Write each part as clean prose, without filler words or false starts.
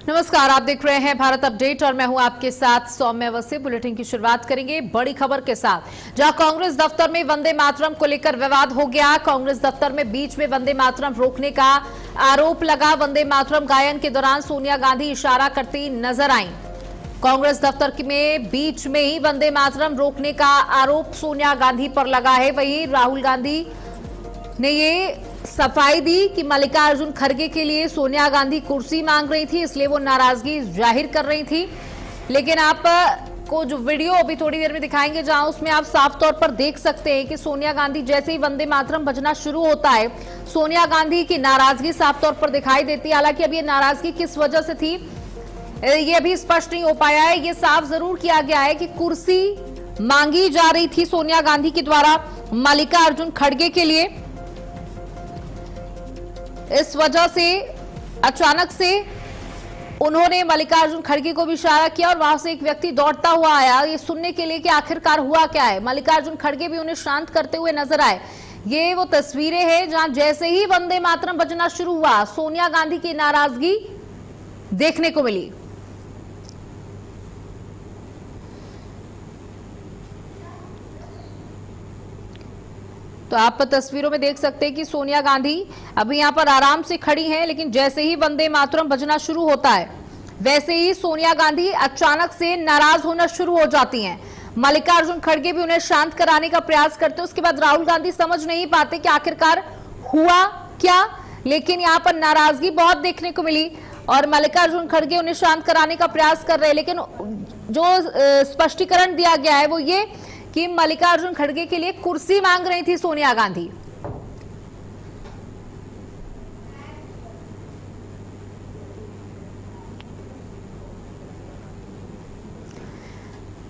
नमस्कार, आप देख रहे हैं भारत अपडेट और मैं हूं आपके साथ सौम्य अवस्थी। बुलेटिन की शुरुआत करेंगे बड़ी खबर के साथ, जहां कांग्रेस दफ्तर में वंदे मातरम को लेकर विवाद हो गया। कांग्रेस दफ्तर में बीच में वंदे मातरम रोकने का आरोप लगा। वंदे मातरम गायन के दौरान सोनिया गांधी इशारा करती नजर आईं। कांग्रेस दफ्तर में बीच में ही वंदे मातरम रोकने का आरोप सोनिया गांधी पर लगा है। वहीं राहुल गांधी ने ये सफाई दी कि मल्लिकार्जुन खड़गे के लिए सोनिया गांधी कुर्सी मांग रही थी, इसलिए वो नाराजगी जाहिर कर रही थी। लेकिन आप को जो वीडियो अभी थोड़ी देर में दिखाएंगे, जहां उसमें आप साफ तौर पर देख सकते हैं कि सोनिया गांधी जैसे ही वंदे मातरम बजना शुरू होता है, सोनिया गांधी की नाराजगी साफ तौर पर दिखाई देती है। हालांकि अब ये नाराजगी किस वजह से थी ये अभी स्पष्ट नहीं हो पाया है। ये साफ जरूर किया गया है कि कुर्सी मांगी जा रही थी सोनिया गांधी के द्वारा मल्लिकार्जुन खड़गे के लिए। इस वजह से अचानक से उन्होंने मल्लिकार्जुन खड़गे को भी इशारा किया और वहां से एक व्यक्ति दौड़ता हुआ आया ये सुनने के लिए कि आखिरकार हुआ क्या है। मल्लिकार्जुन खड़गे भी उन्हें शांत करते हुए नजर आए। ये वो तस्वीरें हैं जहां जैसे ही वंदे मातरम बजना शुरू हुआ, सोनिया गांधी की नाराजगी देखने को मिली। तो आप तस्वीरों में देख सकते हैं कि सोनिया गांधी अभी यहां पर आराम से खड़ी हैं, लेकिन जैसे ही वंदे मातरम बजना शुरू होता है, वैसे ही सोनिया गांधी अचानक से नाराज होना शुरू हो जाती हैं। मल्लिकार्जुन खड़गे भी उन्हें शांत कराने का प्रयास करते हैं। उसके बाद राहुल गांधी समझ नहीं पाते कि आखिरकार हुआ क्या, लेकिन यहाँ पर नाराजगी बहुत देखने को मिली और मल्लिकार्जुन खड़गे उन्हें शांत कराने का प्रयास कर रहे हैं। लेकिन जो स्पष्टीकरण दिया गया है वो ये कि मल्लिकार्जुन खड़गे के लिए कुर्सी मांग रही थी सोनिया गांधी।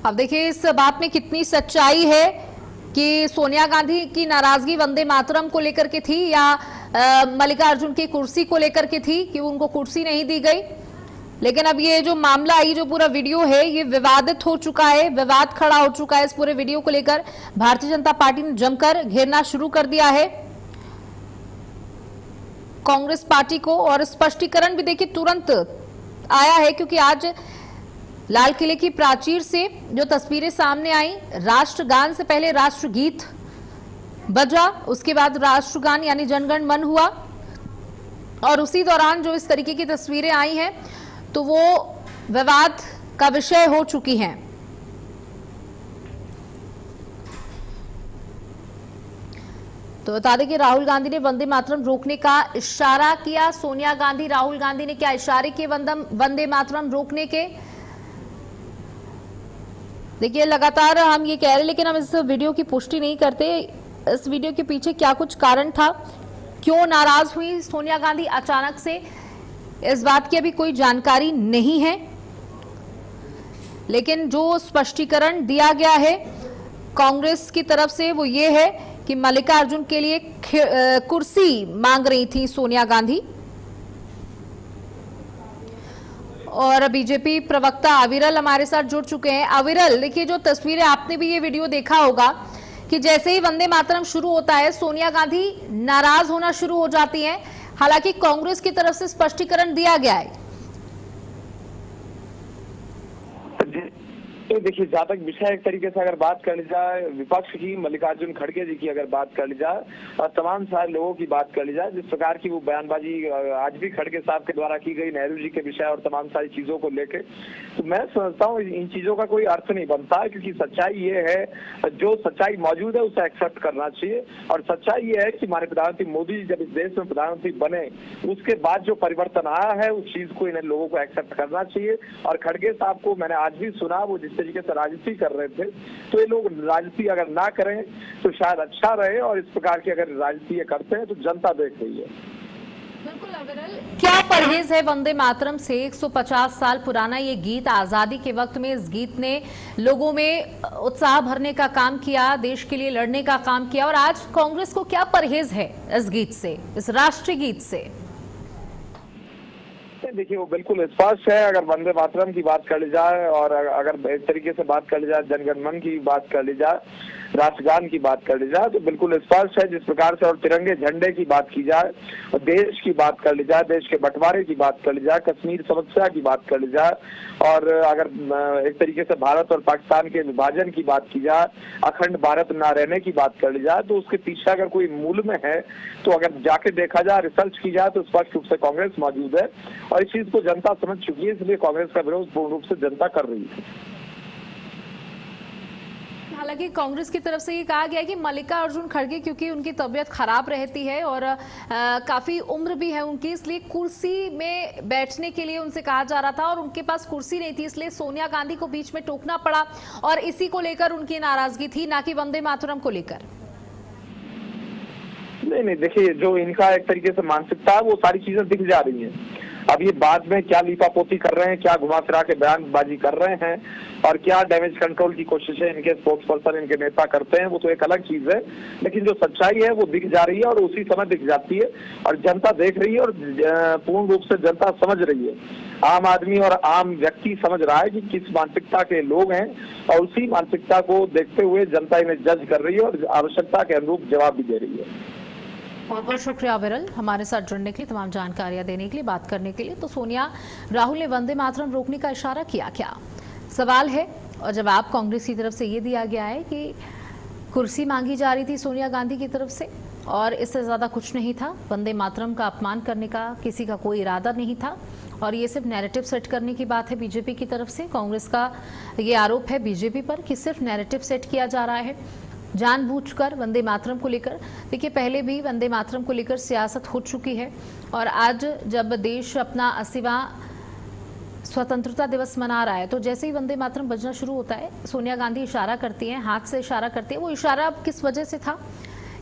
अब देखिए इस बात में कितनी सच्चाई है कि सोनिया गांधी की नाराजगी वंदे मातरम को लेकर के थी या मल्लिकार्जुन की कुर्सी को लेकर के थी कि उनको कुर्सी नहीं दी गई। लेकिन अब ये जो मामला, ये जो पूरा वीडियो है, ये विवादित हो चुका है, विवाद खड़ा हो चुका है। इस पूरे वीडियो को लेकर भारतीय जनता पार्टी ने जमकर घेरना शुरू कर दिया है कांग्रेस पार्टी को। और स्पष्टीकरण भी देखिए तुरंत आया है, क्योंकि आज लाल किले की प्राचीर से जो तस्वीरें सामने आई, राष्ट्रगान से पहले राष्ट्रगीत बजा, उसके बाद राष्ट्रगान यानी जनगण मन हुआ और उसी दौरान जो इस तरीके की तस्वीरें आई हैं तो वो विवाद का विषय हो चुकी हैं। तो बता दें कि राहुल गांधी ने वंदे मातरम रोकने का इशारा किया। सोनिया गांधी, राहुल गांधी ने क्या इशारे किए वंदे मातरम रोकने के, देखिए लगातार हम ये कह रहे हैं, लेकिन हम इस वीडियो की पुष्टि नहीं करते इस वीडियो के पीछे क्या कुछ कारण था, क्यों नाराज हुई सोनिया गांधी अचानक से, इस बात की अभी कोई जानकारी नहीं है। लेकिन जो स्पष्टीकरण दिया गया है कांग्रेस की तरफ से वो ये है कि मल्लिकार्जुन के लिए कुर्सी मांग रही थी सोनिया गांधी। और बीजेपी प्रवक्ता अविरल हमारे साथ जुड़ चुके हैं। अविरल, देखिए जो तस्वीरें, आपने भी ये वीडियो देखा होगा कि जैसे ही वंदे मातरम शुरू होता है सोनिया गांधी नाराज होना शुरू हो जाती हैं। हालांकि कांग्रेस की तरफ से स्पष्टीकरण दिया गया है। तो देखिए, जहाँ तक विषय एक तरीके से अगर बात कर ली जाए, विपक्ष की, मल्लिकार्जुन खड़गे जी की अगर बात कर ली जाए और तमाम सारे लोगों की बात कर ली जाए, जिस प्रकार की वो बयानबाजी आज भी खड़गे साहब के द्वारा की गई नेहरू जी के विषय और तमाम सारी चीजों को लेके, तो मैं समझता हूँ इन चीजों का कोई अर्थ नहीं बनता है। क्योंकि सच्चाई ये है, जो सच्चाई मौजूद है उसे एक्सेप्ट करना चाहिए। और सच्चाई ये है कि माननीय प्रधानमंत्री मोदी जी जब इस देश में प्रधानमंत्री बने, उसके बाद जो परिवर्तन आया है उस चीज को इन लोगों को एक्सेप्ट करना चाहिए। और खड़गे साहब को मैंने आज भी सुना, वो जिस तरीके से राजनीति कर रहे थे, तो ये लोग राजनीति अगर ना करें तो शायद अच्छा रहे। और इस प्रकार की अगर राजनीति करते हैं तो जनता देख रही है। बिल्कुल अविरल, क्या परहेज है वंदे मातरम से? 150 साल पुराना ये गीत, आजादी के वक्त में इस गीत ने लोगों में उत्साह भरने का काम किया, देश के लिए लड़ने का काम किया। और आज कांग्रेस को क्या परहेज है इस गीत से, इस राष्ट्रीय गीत से? देखिए, वो बिल्कुल स्पष्ट है। अगर वंदे मातरम की बात कर ली जाए और अगर इस तरीके से बात कर ली जाए, जनगण मन की बात कर ली जाए, राष्ट्रगान की बात कर ली जाए तो बिल्कुल स्पष्ट है जिस प्रकार से, और तिरंगे झंडे की बात की जाए, और देश की बात कर ली जाए, देश के बंटवारे की बात कर ली जाए, कश्मीर समस्या की बात कर ली जाए, और अगर एक तरीके से भारत और पाकिस्तान के विभाजन की बात की जाए, अखंड भारत न रहने की बात कर ली जाए, तो उसके पीछे अगर कोई मूल में है तो अगर जाके देखा जाए, रिसर्च की जाए तो स्पष्ट रूप से कांग्रेस मौजूद है, और इस चीज को जनता समझ चुकी है, इसलिए कांग्रेस का विरोध पूर्ण रूप से जनता कर रही है। हालांकि कांग्रेस की तरफ से ये कहा गया है कि मल्लिकार्जुन खड़गे क्योंकि उनकी तबीयत खराब रहती है और काफी उम्र भी है उनकी, इसलिए कुर्सी में बैठने के लिए उनसे कहा जा रहा था और उनके पास कुर्सी नहीं थी, इसलिए सोनिया गांधी को बीच में टोकना पड़ा और इसी को लेकर उनकी नाराजगी थी, ना कि वंदे मातरम को लेकर। नहीं, देखिए जो इनका एक तरीके से मानसिकता है वो सारी चीजें दिख जा रही हैं। अब ये बाद में क्या लीपापोती कर रहे हैं, क्या घुमा फिरा के बयानबाजी कर रहे हैं और क्या डैमेज कंट्रोल की कोशिशें इनके स्पोक्स पर्सन, इनके नेता करते हैं, वो तो एक अलग चीज है, लेकिन जो सच्चाई है वो दिख जा रही है और उसी समय दिख जाती है और जनता देख रही है और पूर्ण रूप से जनता समझ रही है। आम आदमी और आम व्यक्ति समझ रहा है कि किस मानसिकता के लोग हैं और उसी मानसिकता को देखते हुए जनता इन्हें जज कर रही है और आवश्यकता के अनुरूप जवाब भी दे रही है। बहुत बहुत शुक्रिया विरल, हमारे साथ जुड़ने के लिए, तमाम जानकारियां देने के लिए, बात करने के लिए। तो सोनिया राहुल ने वंदे मातरम रोकने का इशारा किया क्या, सवाल है, और जवाब कांग्रेस की तरफ से ये दिया गया है कि कुर्सी मांगी जा रही थी सोनिया गांधी की तरफ से और इससे ज्यादा कुछ नहीं था। वंदे मातरम का अपमान करने का किसी का कोई इरादा नहीं था और ये सिर्फ नैरेटिव सेट करने की बात है बीजेपी की तरफ से। कांग्रेस का ये आरोप है बीजेपी पर कि सिर्फ नैरेटिव सेट किया जा रहा है जानबूझकर वंदे मातरम को लेकर। देखिए पहले भी वंदे मातरम को लेकर सियासत हो चुकी है और आज जब देश अपना 80वां स्वतंत्रता दिवस मना रहा है तो जैसे ही वंदे मातरम बजना शुरू होता है सोनिया गांधी इशारा करती हैं, हाथ से इशारा करती है। वो इशारा अब किस वजह से था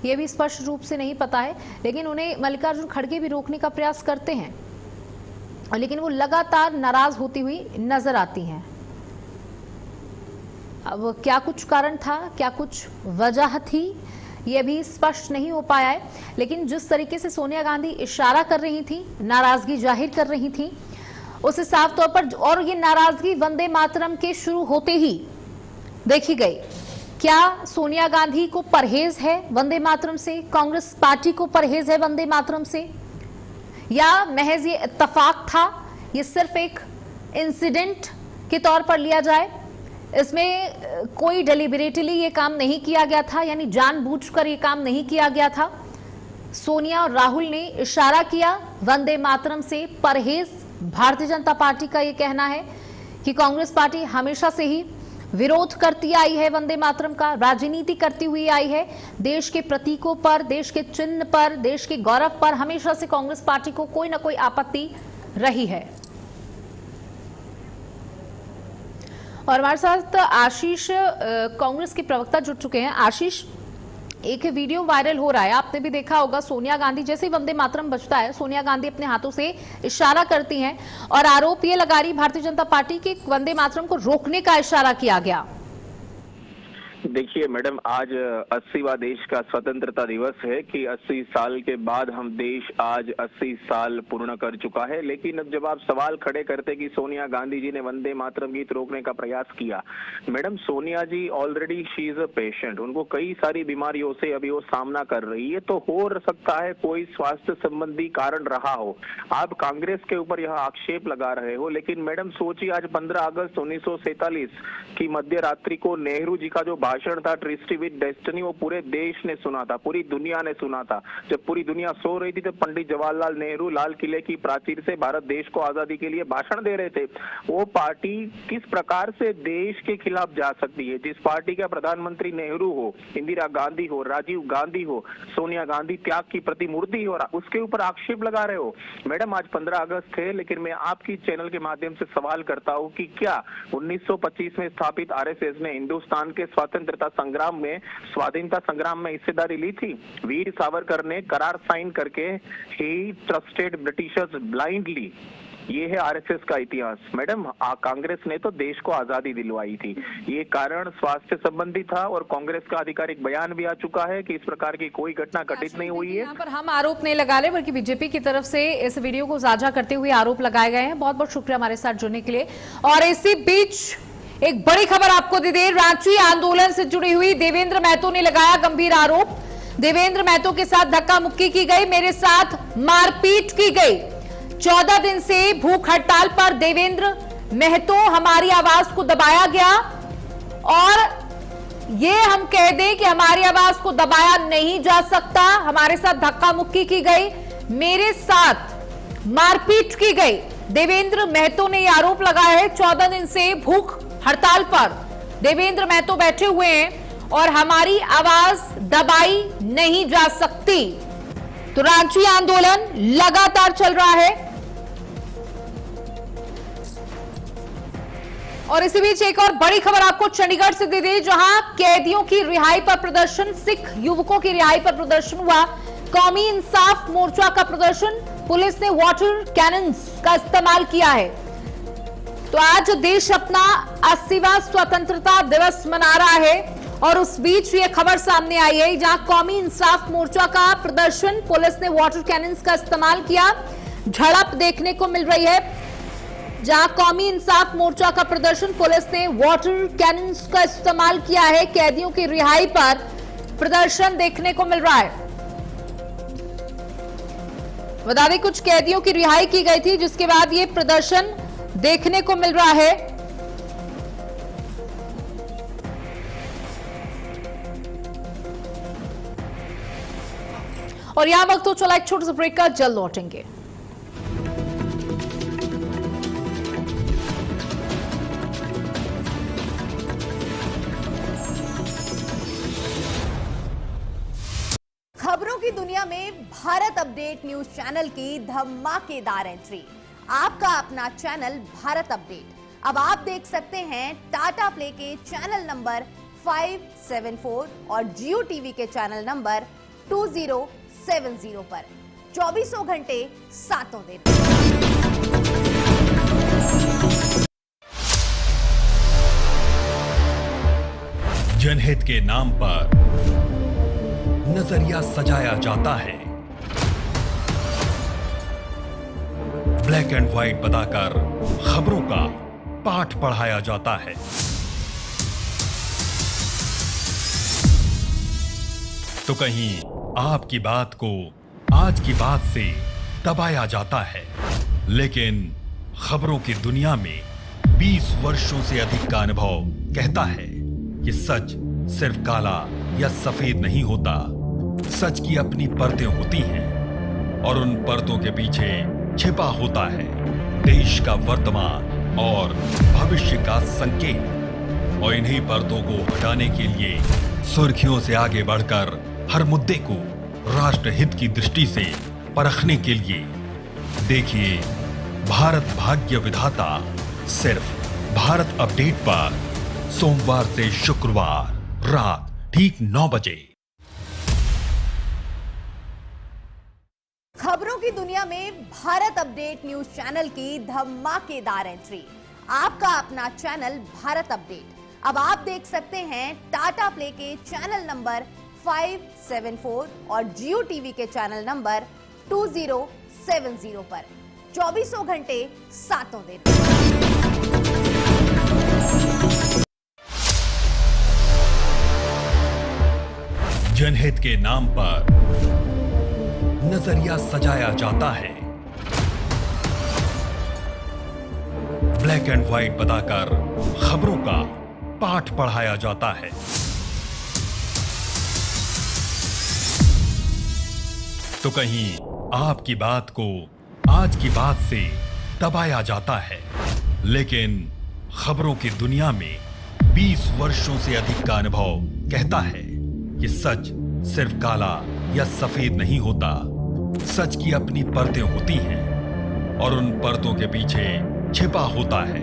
ये भी स्पष्ट रूप से नहीं पता है, लेकिन उन्हें मल्लिकार्जुन खड़गे भी रोकने का प्रयास करते हैं और लेकिन वो लगातार नाराज होती हुई नजर आती हैं। अब क्या कुछ कारण था, क्या कुछ वजह थी, ये भी स्पष्ट नहीं हो पाया है, लेकिन जिस तरीके से सोनिया गांधी इशारा कर रही थी, नाराजगी जाहिर कर रही थी, उसे साफ तौर पर, और ये नाराजगी वंदे मातरम के शुरू होते ही देखी गई। क्या सोनिया गांधी को परहेज है वंदे मातरम से, कांग्रेस पार्टी को परहेज है वंदे मातरम से, या महज ये इत्तेफाक था, ये सिर्फ एक इंसिडेंट के तौर पर लिया जाए, इसमें कोई डेलिबरेटली ये काम नहीं किया गया था, यानी जानबूझकर ये काम नहीं किया गया था। सोनिया और राहुल ने इशारा किया वंदे मातरम से परहेज। भारतीय जनता पार्टी का ये कहना है कि कांग्रेस पार्टी हमेशा से ही विरोध करती आई है वंदे मातरम का, राजनीति करती हुई आई है, देश के प्रतीकों पर, देश के चिन्ह पर, देश के गौरव पर हमेशा से कांग्रेस पार्टी को कोई ना कोई आपत्ति रही है। और हमारे साथ आशीष कांग्रेस के प्रवक्ता जुड़ चुके हैं। आशीष, एक वीडियो वायरल हो रहा है, आपने भी देखा होगा, सोनिया गांधी जैसे ही वंदे मातरम बजता है सोनिया गांधी अपने हाथों से इशारा करती हैं और आरोप ये लगा रही भारतीय जनता पार्टी के वंदे मातरम को रोकने का इशारा किया गया। देखिए मैडम, आज 80वां देश का स्वतंत्रता दिवस है कि 80 साल के बाद हम देश आज 80 साल पूर्ण कर चुका है। लेकिन अब जब आप सवाल खड़े करते कि सोनिया गांधी जी ने वंदे मातरम गीत रोकने का प्रयास किया, madam Sonia ji already she is a patient, उनको कई सारी बीमारियों से अभी वो सामना कर रही है, तो हो सकता है कोई स्वास्थ्य संबंधी कारण रहा हो। आप कांग्रेस के ऊपर यह आक्षेप लगा रहे हो, लेकिन मैडम सोचिए आज 15 अगस्त 1947 की मध्य रात्रि को नेहरू जी का जो भाषण था ट्रिस्टी विद डेस्टिनी, वो पूरे देश ने सुना था, पूरी दुनिया ने सुना था। जब पूरी दुनिया सो रही थी तो पंडित जवाहरलाल नेहरू लाल किले की प्राचीर से भारत देश को आजादी के लिए भाषण दे रहे थे। वो पार्टी किस प्रकार से देश के खिलाफ जा सकती है? जिस पार्टी का प्रधानमंत्री नेहरू हो, इंदिरा गांधी हो, राजीव गांधी हो, सोनिया गांधी त्याग की प्रतिमूर्ति हो, उसके ऊपर आक्षेप लगा रहे हो। मैडम आज 15 अगस्त है, लेकिन मैं आपकी चैनल के माध्यम से सवाल करता हूँ कि क्या 1925 में स्थापित आरएसएस ने हिंदुस्तान के स्वतंत्रता संग्राम में, स्वाधीनता संग्राम में हिस्सेदारी ली थी? वीर सावरकर ने करार साइन करके ही ट्रस्टेड ब्रिटिशर्स ब्लाइंडली, ये है आरएसएस का इतिहास। मैडम कांग्रेस ने तो देश को आजादी दिलवाई थी, ये कारण स्वास्थ्य संबंधी था और कांग्रेस का आधिकारिक बयान भी आ चुका है कि इस प्रकार की कोई घटना घटित नहीं हुई है। यहाँ पर हम आरोप नहीं लगा रहे, बल्कि बीजेपी की तरफ से इस वीडियो को साझा करते हुए आरोप लगाए गए हैं। बहुत बहुत शुक्रिया हमारे साथ जुड़ने के लिए। और इसी बीच एक बड़ी खबर आपको दे दें, रांची आंदोलन से जुड़ी हुई देवेंद्र महतो ने लगाया गंभीर आरोप। देवेंद्र महतो के साथ धक्का मुक्की की गई, मेरे साथ मारपीट की गई। 14 दिन से भूख हड़ताल पर देवेंद्र महतो, हमारी आवाज को दबाया गया और ये हम कह दें कि हमारी आवाज को दबाया नहीं जा सकता। हमारे साथ धक्का मुक्की की गई, मेरे साथ मारपीट की गई। देवेंद्र महतो ने यह आरोप लगाया है। 14 दिन से भूख हड़ताल पर देवेंद्र महतो बैठे हुए हैं और हमारी आवाज दबाई नहीं जा सकती। तो रांची आंदोलन लगातार चल रहा है और इसी बीच एक और बड़ी खबर आपको चंडीगढ़ से दे दें, जहां कैदियों की रिहाई पर प्रदर्शन, सिख युवकों की रिहाई पर प्रदर्शन हुआ। कौमी इंसाफ मोर्चा का प्रदर्शन, पुलिस ने वाटर कैनन्स का इस्तेमाल किया है। तो आज देश अपना 80वां स्वतंत्रता दिवस मना रहा है और उस बीच ये खबर सामने आई है, जहां कौमी इंसाफ मोर्चा का प्रदर्शन, पुलिस ने वाटर कैनन्स का इस्तेमाल किया। झड़प देखने को मिल रही है, जहां कौमी इंसाफ मोर्चा का प्रदर्शन, पुलिस ने वाटर कैनन्स का इस्तेमाल किया है। कैदियों की रिहाई पर प्रदर्शन देखने को मिल रहा है। बता दें, कुछ कैदियों की रिहाई की गई थी, जिसके बाद ये प्रदर्शन देखने को मिल रहा है। और यहां वक्त तो चला एक छोटे से ब्रेक का, जल्द लौटेंगे। खबरों की दुनिया में भारत अपडेट न्यूज चैनल की धमाकेदार एंट्री। आपका अपना चैनल भारत अपडेट अब आप देख सकते हैं टाटा प्ले के चैनल नंबर 574 और जियो टीवी के चैनल नंबर 2070 पर 24 घंटे 7 दिन। जनहित के नाम पर नजरिया सजाया जाता है, ब्लैक एंड व्हाइट बताकर खबरों का पाठ पढ़ाया जाता है। तो कहीं आपकी बात को आज की बात से दबाया जाता है, लेकिन खबरों की दुनिया में 20 वर्षों से अधिक का अनुभव कहता है कि सच सिर्फ काला या सफेद नहीं होता। सच की अपनी परतें होती हैं और उन परतों के पीछे छिपा होता है देश का वर्तमान और भविष्य का संकेत। और इन्हीं परतों को हटाने के लिए सुर्खियों से आगे बढ़कर हर मुद्दे को राष्ट्रहित की दृष्टि से परखने के लिए देखिए भारत भाग्य विधाता, सिर्फ भारत अपडेट पर, सोमवार से शुक्रवार रात ठीक 9 बजे। खबरों की दुनिया में भारत अपडेट न्यूज चैनल की धमाकेदार एंट्री। आपका अपना चैनल भारत अपडेट अब आप देख सकते हैं टाटा प्ले के चैनल नंबर 574 और जियो टीवी के चैनल नंबर 2070 पर 24 घंटे 7 दिन। जनहित के नाम पर नजरिया सजाया जाता है, ब्लैक एंड व्हाइट बताकर खबरों का पाठ पढ़ाया जाता है। तो कहीं आपकी बात को आज की बात से दबाया जाता है, लेकिन खबरों की दुनिया में 20 वर्षों से अधिक का अनुभव कहता है कि सच सिर्फ काला या सफेद नहीं होता। सच की अपनी परतें होती हैं और उन परतों के पीछे छिपा होता है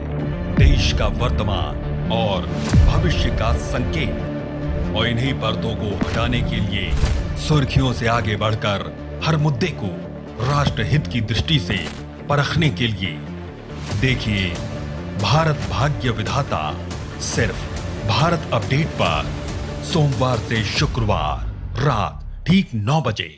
देश का वर्तमान और भविष्य का संकेत। और इन्हीं परतों को हटाने के लिए सुर्खियों से आगे बढ़कर हर मुद्दे को राष्ट्रहित की दृष्टि से परखने के लिए देखिए भारत भाग्य विधाता, सिर्फ भारत अपडेट पर, सोमवार से शुक्रवार रात ठीक 9 बजे।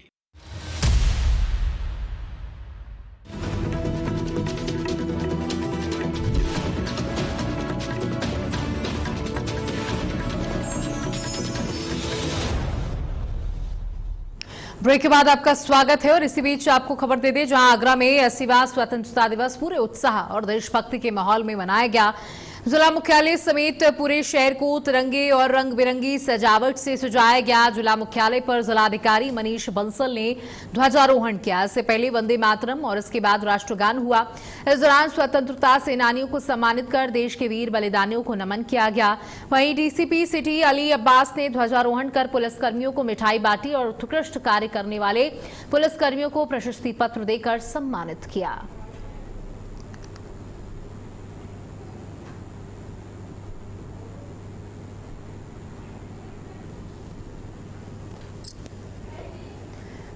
ब्रेक के बाद आपका स्वागत है और इसी बीच आपको खबर दे दें, जहां आगरा में 80वां स्वतंत्रता दिवस पूरे उत्साह और देशभक्ति के माहौल में मनाया गया। जिला मुख्यालय समेत पूरे शहर को तिरंगे और रंग बिरंगी सजावट से सजाया गया। जिला मुख्यालय पर जिलाधिकारी मनीष बंसल ने ध्वजारोहण किया। इससे पहले वंदे मातरम और इसके बाद राष्ट्रगान हुआ। इस दौरान स्वतंत्रता सेनानियों को सम्मानित कर देश के वीर बलिदानियों को नमन किया गया। वहीं डीसीपी सिटी अली अब्बास ने ध्वजारोहण कर पुलिसकर्मियों को मिठाई बांटी और उत्कृष्ट कार्य करने वाले पुलिसकर्मियों को प्रशस्ति पत्र देकर सम्मानित किया।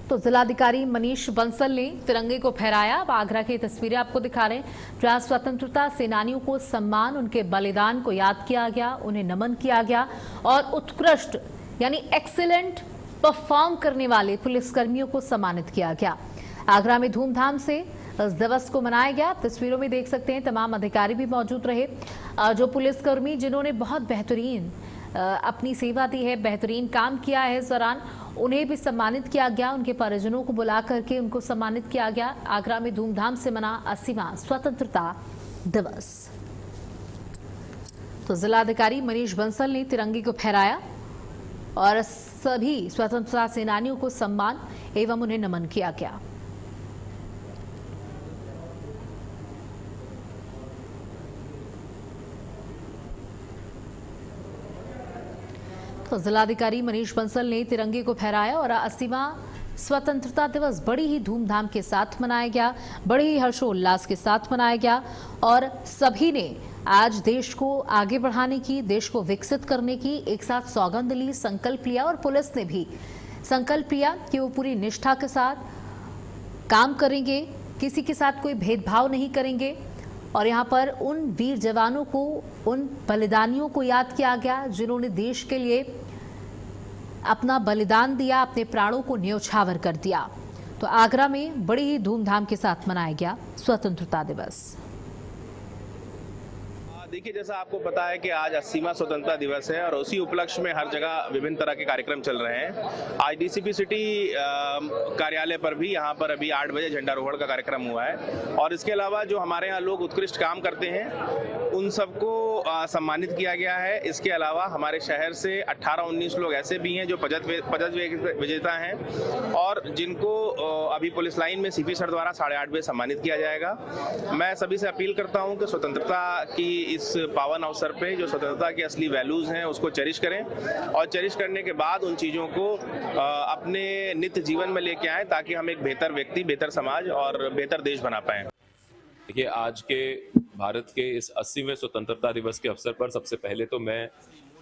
तो जिलाधिकारी मनीष बंसल ने तिरंगे को फहराया। अब आगरा की तस्वीरें आपको दिखा रहे हैं, जहां स्वतंत्रता सेनानियों को सम्मान, उनके बलिदान को याद किया गया, उन्हें नमन किया गया और उत्कृष्ट यानी एक्सीलेंट परफॉर्म करने वाले पुलिसकर्मियों को सम्मानित किया गया। आगरा में धूमधाम से इस दिवस को मनाया गया। तस्वीरों में देख सकते हैं तमाम अधिकारी भी मौजूद रहे। जो पुलिसकर्मी जिन्होंने बहुत बेहतरीन अपनी सेवा दी है, बेहतरीन काम किया है, इस दौरान उन्हें भी सम्मानित किया गया। उनके परिजनों को बुला करके उनको सम्मानित किया गया। आगरा में धूमधाम से मना 80वां स्वतंत्रता दिवस। तो जिलाधिकारी मनीष बंसल ने तिरंगे को फहराया और सभी स्वतंत्रता सेनानियों को सम्मान एवं उन्हें नमन किया गया। तो जिलाधिकारी मनीष बंसल ने तिरंगे को फहराया और 80वां स्वतंत्रता दिवस बड़ी ही धूमधाम के साथ मनाया गया, बड़े ही हर्षोल्लास के साथ मनाया गया और सभी ने आज देश को आगे बढ़ाने की, देश को विकसित करने की एक साथ सौगंध ली, संकल्प लिया और पुलिस ने भी संकल्प लिया कि वो पूरी निष्ठा के साथ काम करेंगे, किसी के साथ कोई भेदभाव नहीं करेंगे। और यहाँ पर उन वीर जवानों को, उन बलिदानियों को याद किया गया जिन्होंने देश के लिए अपना बलिदान दिया, अपने प्राणों को न्योछावर कर दिया। तो आगरा में बड़ी ही धूमधाम के साथ मनाया गया स्वतंत्रता दिवस। देखिए, जैसा आपको पता है कि आज 80वां स्वतंत्रता दिवस है और उसी उपलक्ष्य में हर जगह विभिन्न तरह के कार्यक्रम चल रहे हैं। आज डीसीपी सिटी कार्यालय पर भी यहाँ पर अभी 8 बजे झंडारोहण का कार्यक्रम हुआ है और इसके अलावा जो हमारे यहाँ लोग उत्कृष्ट काम करते हैं उन सबको सम्मानित किया गया है। इसके अलावा हमारे शहर से 18-19 लोग ऐसे भी हैं जो पदक विजेता हैं और जिनको अभी पुलिस लाइन में सीपी सर द्वारा 8:30 बजे सम्मानित किया जाएगा। मैं सभी से अपील करता हूं कि स्वतंत्रता की इस पावन अवसर पे जो स्वतंत्रता के असली वैल्यूज हैं उसको चेरिश करें और चेरिश करने के बाद उन चीज़ों को अपने नित्य जीवन में लेके आएं ताकि हम एक बेहतर व्यक्ति, बेहतर समाज और बेहतर देश बना पाएं। देखिए, आज के भारत के इस 80वें स्वतंत्रता दिवस के अवसर पर सबसे पहले तो मैं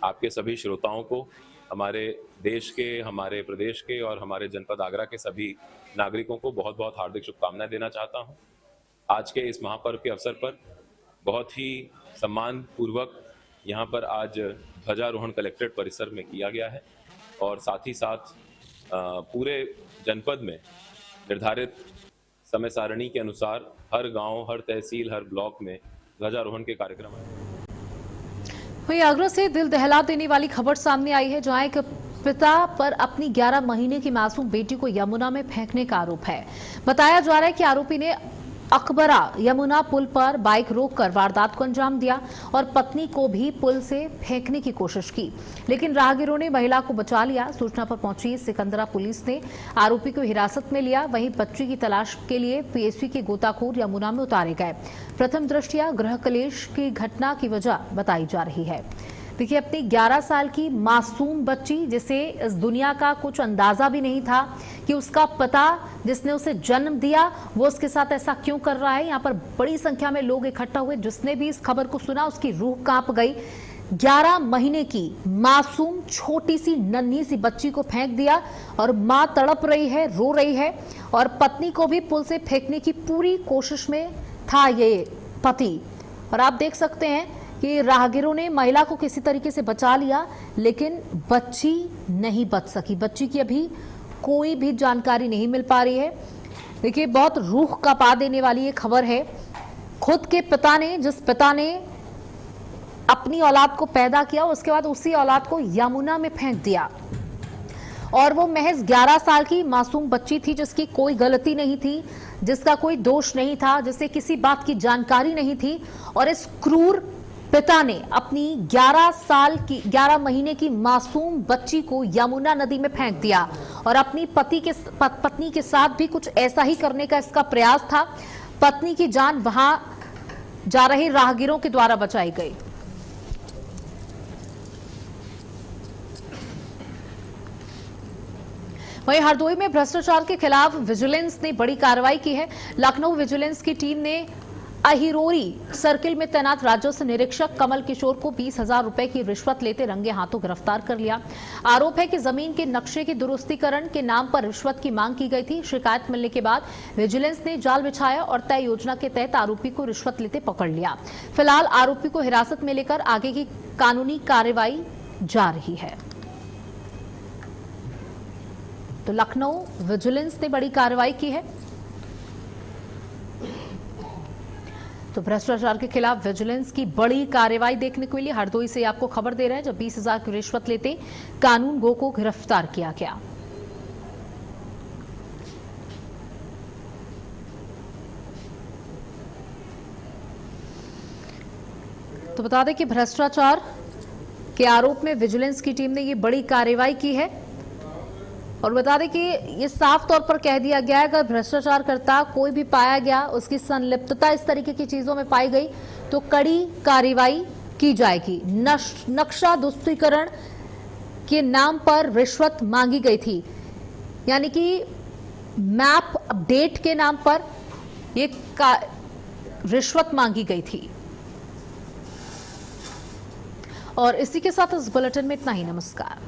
आपके सभी श्रोताओं को, हमारे देश के, हमारे प्रदेश के और हमारे जनपद आगरा के सभी नागरिकों को बहुत बहुत हार्दिक शुभकामनाएं देना चाहता हूं। आज के इस महापर्व के अवसर पर बहुत ही सम्मान पूर्वक यहाँ पर आज ध्वजारोहण कलेक्ट्रेट परिसर में किया गया है और साथ ही साथ पूरे जनपद में निर्धारित समय सारणी के अनुसार हर गांव, हर तहसील, हर ब्लॉक में ध्वजारोहण के कार्यक्रम है। वहीं आगरा से दिल दहला देने वाली खबर सामने आई है, जहां एक पिता पर अपनी 11 महीने की मासूम बेटी को यमुना में फेंकने का आरोप है। बताया जा रहा है कि आरोपी ने अकबरा यमुना पुल पर बाइक रोककर वारदात को अंजाम दिया और पत्नी को भी पुल से फेंकने की कोशिश की, लेकिन राहगीरों ने महिला को बचा लिया। सूचना पर पहुंची सिकंदरा पुलिस ने आरोपी को हिरासत में लिया। वहीं बच्ची की तलाश के लिए पीएसपी के गोताखोर यमुना में उतारे गए। प्रथम दृष्टया गृह कलेश की घटना की वजह बताई जा रही है। देखिए, अपनी 11 साल की मासूम बच्ची, जिसे इस दुनिया का कुछ अंदाजा भी नहीं था कि उसका पता जिसने उसे जन्म दिया वो उसके साथ ऐसा क्यों कर रहा है। यहाँ पर बड़ी संख्या में लोग इकट्ठा हुए। जिसने भी इस खबर को सुना उसकी रूह कांप गई। 11 महीने की मासूम छोटी सी नन्ही सी बच्ची को फेंक दिया और मां तड़प रही है, रो रही है और पत्नी को भी पुल से फेंकने की पूरी कोशिश में था ये पति। और आप देख सकते हैं कि राहगीरों ने महिला को किसी तरीके से बचा लिया, लेकिन बच्ची नहीं बच सकी। बच्ची की अभी कोई भी जानकारी नहीं मिल पा रही है। देखिए, बहुत रूह कांपा देने वाली ये खबर है। खुद के पिता ने, जिस पिता ने अपनी औलाद को पैदा किया, उसके बाद उसी औलाद को यमुना में फेंक दिया और वो महज 11 साल की मासूम बच्ची थी, जिसकी कोई गलती नहीं थी, जिसका कोई दोष नहीं था, जिसे किसी बात की जानकारी नहीं थी। और इस क्रूर पिता ने अपनी 11 महीने की मासूम बच्ची को यमुना नदी में फेंक दिया और अपनी पत्नी के साथ भी कुछ ऐसा ही करने का इसका प्रयास था। पत्नी की जान वहां जा रहे राहगीरों के द्वारा बचाई गई। वहीं हरदोई में भ्रष्टाचार के खिलाफ विजिलेंस ने बड़ी कार्रवाई की है। लखनऊ विजिलेंस की टीम ने अहिरोरी सर्किल में तैनात राजस्व निरीक्षक कमल किशोर को 20,000 रुपए की रिश्वत लेते रंगे हाथों गिरफ्तार कर लिया। आरोप है कि जमीन के नक्शे के दुरुस्तीकरण के नाम पर रिश्वत की मांग की गई थी। शिकायत मिलने के बाद विजिलेंस ने जाल बिछाया और तय योजना के तहत आरोपी को रिश्वत लेते पकड़ लिया। फिलहाल आरोपी को हिरासत में लेकर आगे की कानूनी कार्रवाई जा रही है। तो लखनऊ विजिलेंस ने बड़ी कार्रवाई की है। तो भ्रष्टाचार के खिलाफ विजिलेंस की बड़ी कार्रवाई देखने को मिली। हरदोई से आपको खबर दे रहे हैं, जब 20,000 की रिश्वत लेते कानून गो को गिरफ्तार किया गया। तो बता दें कि भ्रष्टाचार के आरोप में विजिलेंस की टीम ने ये बड़ी कार्रवाई की है और बता दें कि ये साफ तौर पर कह दिया गया है, अगर भ्रष्टाचार करता कोई भी पाया गया, उसकी संलिप्तता इस तरीके की चीजों में पाई गई तो कड़ी कार्रवाई की जाएगी। नक्शा दुरुस्तीकरण के नाम पर रिश्वत मांगी गई थी, यानी कि मैप अपडेट के नाम पर ये रिश्वत मांगी गई थी। और इसी के साथ इस बुलेटिन में इतना ही। नमस्कार।